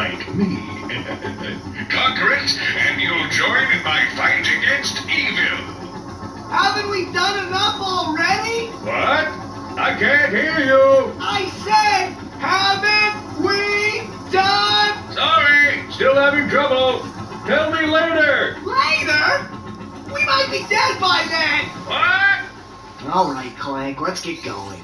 like me. Conquer it, and you'll join in my fight against evil. Haven't we done enough already? What? I can't hear you. I said, haven't we done? Sorry, still having trouble. Tell me later. Later? We might be dead by then. What? All right, Clank, let's get going.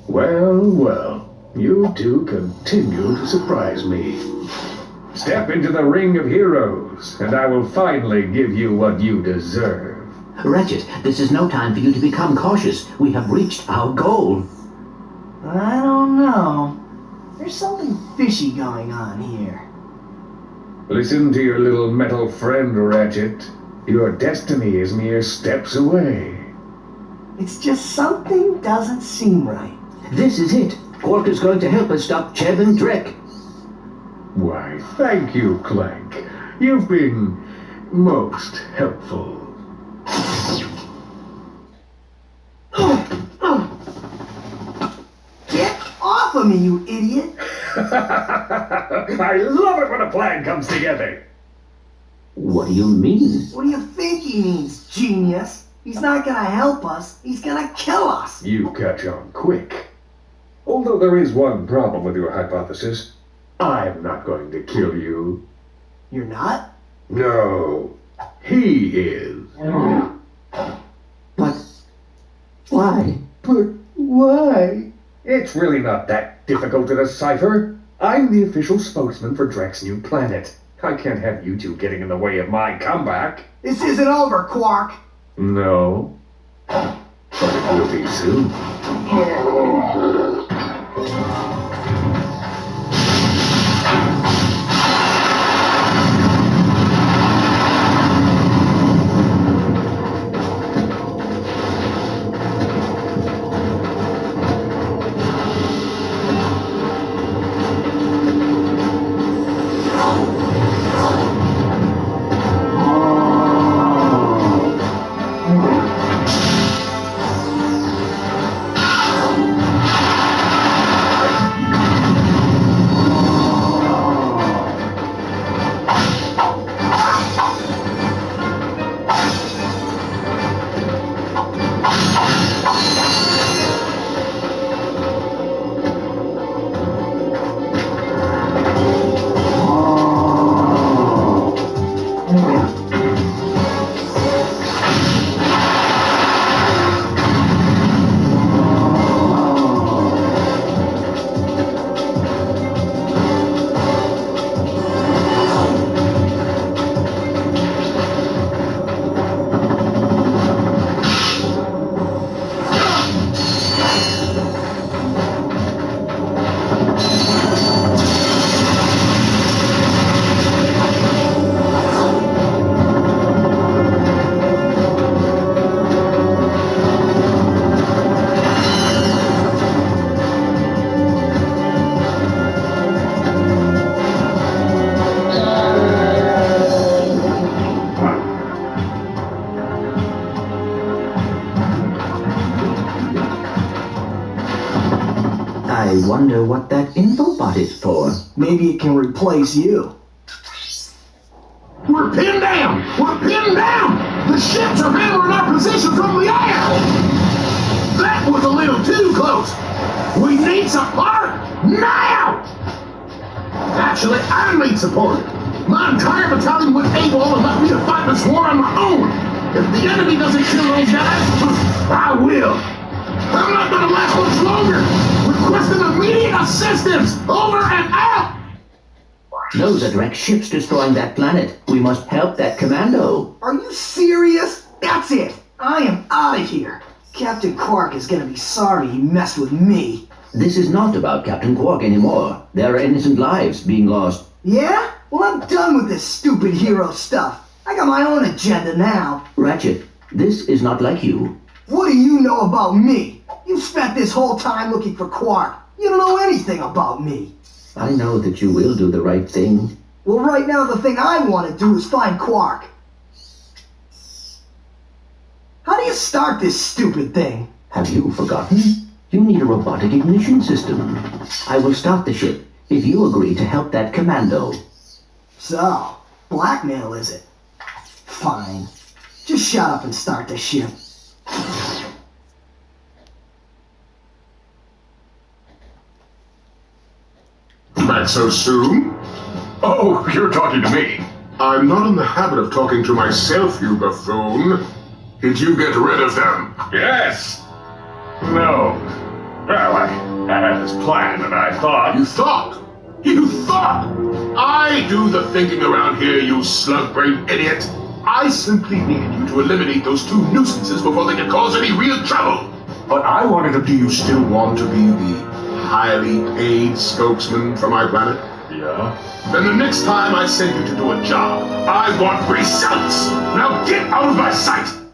Well, well, you two continue to surprise me. Step into the ring of heroes, and I will finally give you what you deserve. Ratchet, this is no time for you to become cautious. We have reached our goal. I don't know. There's something fishy going on here. Listen to your little metal friend, Ratchet. Your destiny is mere steps away. It's just something doesn't seem right. This is it. Quark is going to help us stop Cheb and Drek. Why, thank you, Clank. You've been most helpful. Get off of me, you idiot! I love it when a plan comes together. What do you mean? What do you think he means, genius? He's not gonna help us. He's gonna kill us. You catch on quick. Although there is one problem with your hypothesis, I'm not going to kill you. You're not? No, he is. But why? But why? It's really not that difficult to decipher. I'm the official spokesman for Drek's new planet. I can't have you two getting in the way of my comeback. This isn't over, Quark. No, but it will be soon. I wonder what that infobot is for. Maybe it can replace you. We're pinned down! We're pinned down! The ships are hammering our position from the air! That was a little too close! We need support now! Actually, I need support. My entire battalion was able to let me to fight this war on my own. If the enemy doesn't kill those guys, I will. I'm not gonna last much longer. Requesting immediate assistance. Over and out. Those are direct ships destroying that planet. We must help that commando. Are you serious? That's it. I am out of here. Captain Quark is gonna be sorry he messed with me. This is not about Captain Quark anymore. There are innocent lives being lost. Yeah? Well, I'm done with this stupid hero stuff. I got my own agenda now. Ratchet, this is not like you. What do you know about me? You spent this whole time looking for Quark. You don't know anything about me. I know that you will do the right thing. Well, right now the thing I want to do is find Quark. How do you start this stupid thing? Have you forgotten? You need a robotic ignition system. I will start the ship if you agree to help that commando. So, blackmail is it? Fine. Just shut up and start the ship. Back so soon? Oh, you're talking to me. I'm not in the habit of talking to myself, you buffoon. Did you get rid of them? Yes. No. Well, I had this plan, and I thought... You thought? You thought? I do the thinking around here, you slug-brained idiot. I simply needed you to eliminate those two nuisances before they could cause any real trouble. But I wanted to... Do you still want to be the highly paid spokesman for my planet? Yeah? Then the next time I send you to do a job, I want results. Now get out of my sight!